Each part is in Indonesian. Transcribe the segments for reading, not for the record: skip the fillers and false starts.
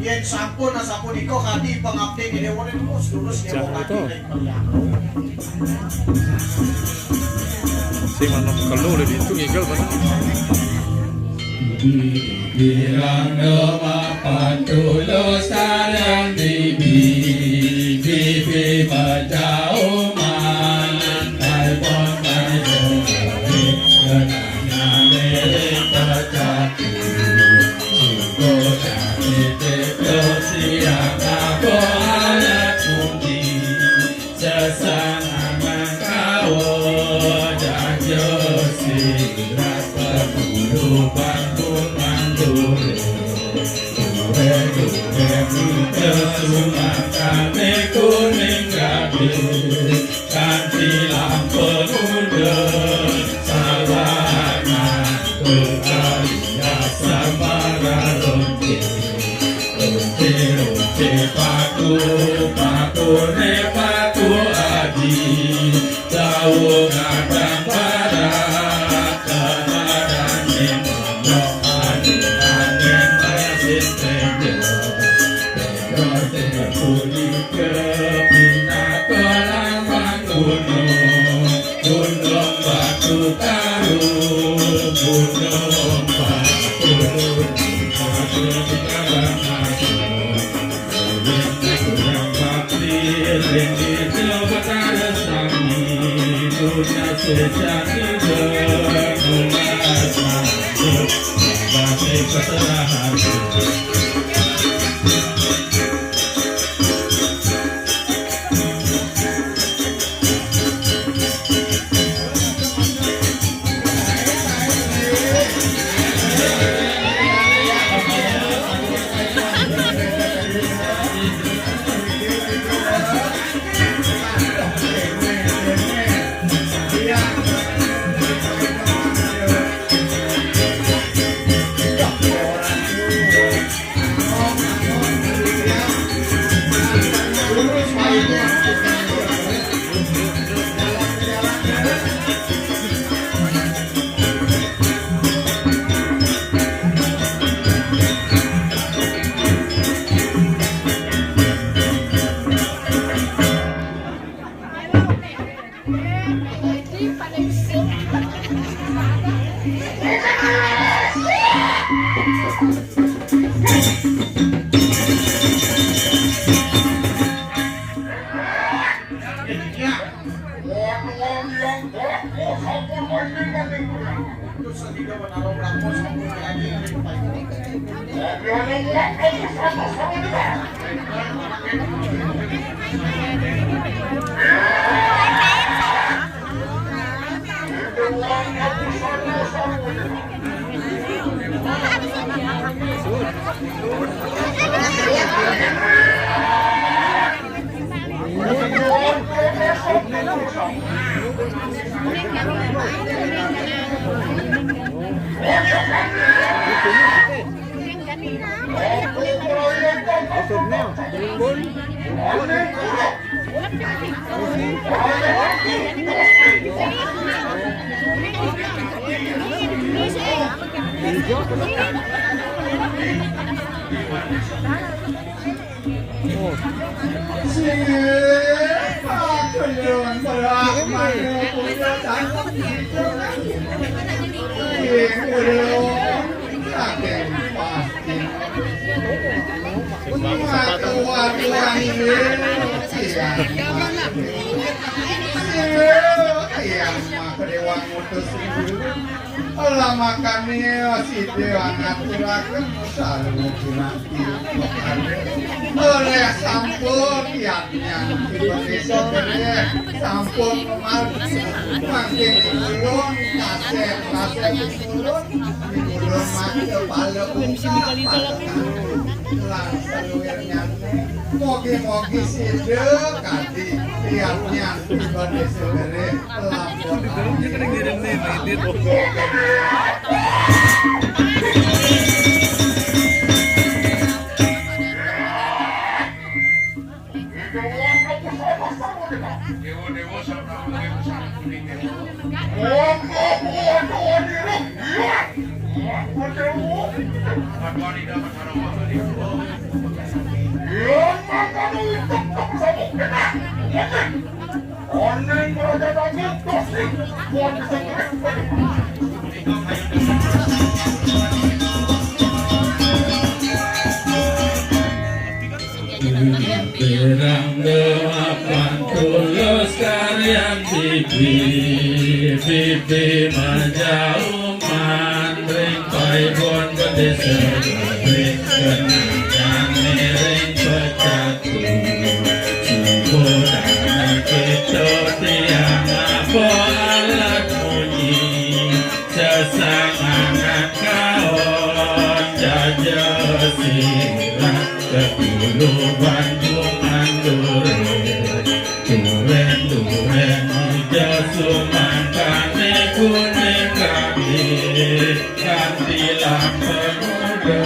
Yen sampun asapun iko kadi pangabdi ni dewa ni lurus dia mau kadi si manam kalau udah itu ngigel mana bilang nama patulus sayang bibi majau man kalpon kalpon kenanya milik terjadi suko dari teklo siang aku anak kunci sesana mengkau dan josirat berburu bangun mandure kami kuning gabir kanti lampu muda sawana tukaria samara lonte paku ne paku aji jauh kadang para kemaran yang angin masih Puli kepina kelambang gunung batu karu gunung batu karam masuk kurang bakti rindu coba sami dunia sejati bermulas masuk bakti keserahan Allah makannya si dewa ngaturakan selalu dinanti oleh sampun kiatnya sebagai sebenarnya sampun makin diulun kasep diulun makin kepala langsung mogi-mogi si dekati kiatnya sebagai sebenarnya Dewa-dewa sama dewa sampun iki. Padwani dapat harapan dari Berang delapan tulus karyan bibi menjauh mandring paibon berdesa ring kenangan miring pecatu sempurna kita tiang apa alat bunyi sesangangan kawan jajah sirah Kepulu Bandung Andure Duren hijau sumangkane kuning kabir Kantilah pemuda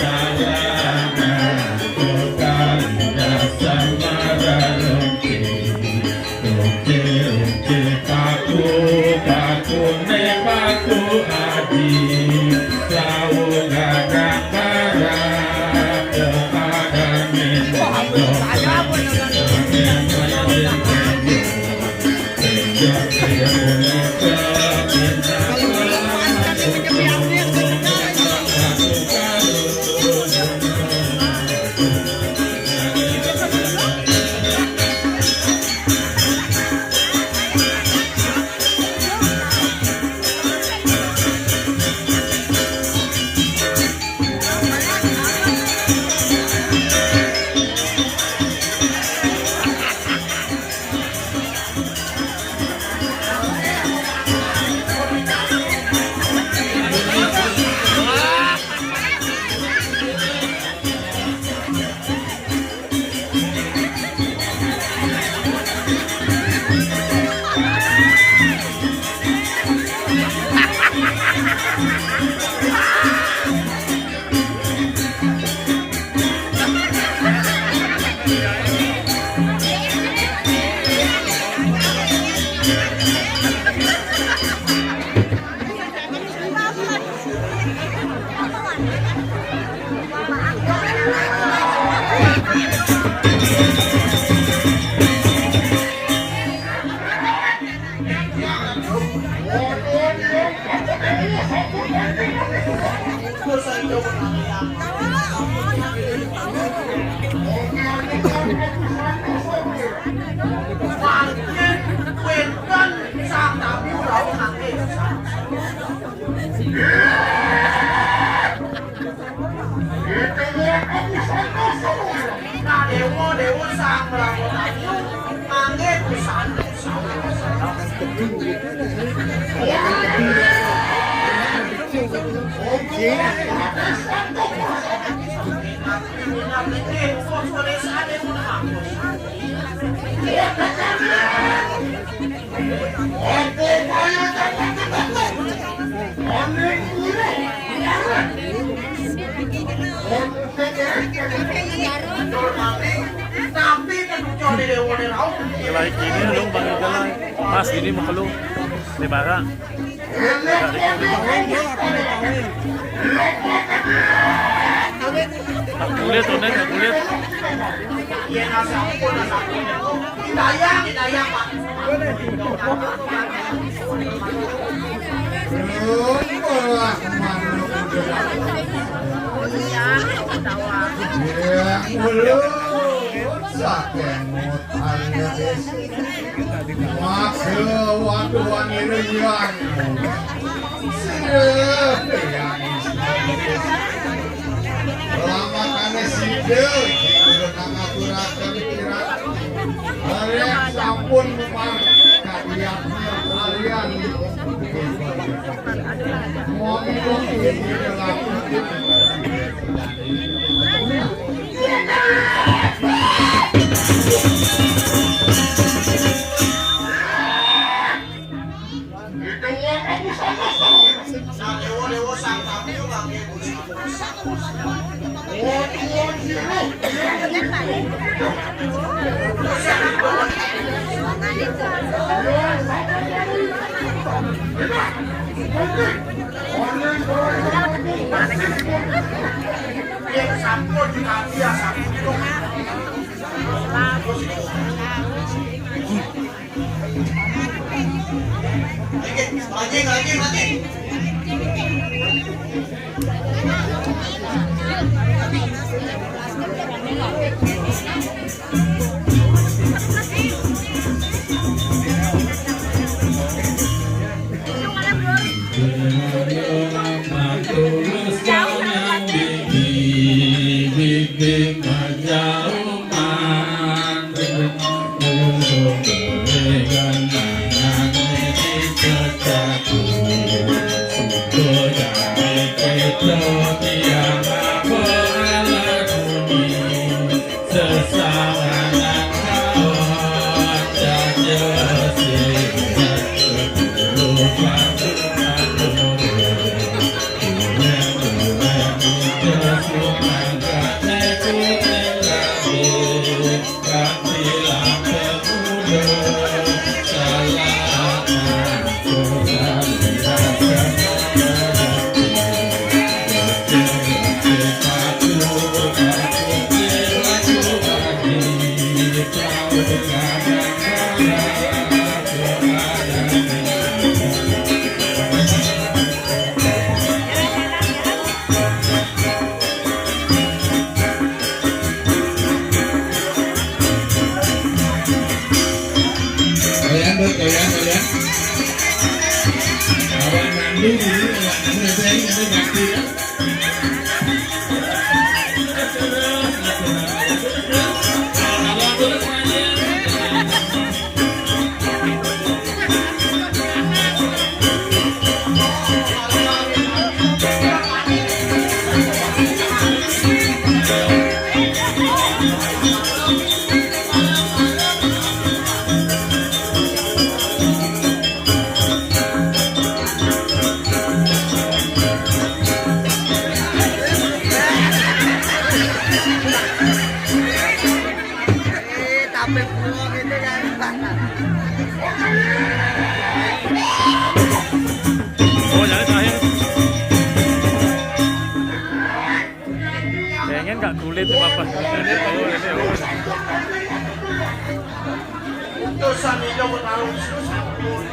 Salangan Kokalia Samara Lonce paku ne paku adi Saung gadang barang Dewa sang melakukan angin pesan tapi ketujuan di Dewa di Raut Galay kini dong bang galay. Mas ini mau keluh. Di bara. Tak kulit tuh nih, tak kulit. Iya nasi ampun Hidayah Pak. Sampun kalian mau Dewa sang tapi lagi Yen sampun hadiah sampun iko. Lagi. Oh, jadi terakhir. Pengen nggak kulit itu apa? Utusan itu bertarung sampun.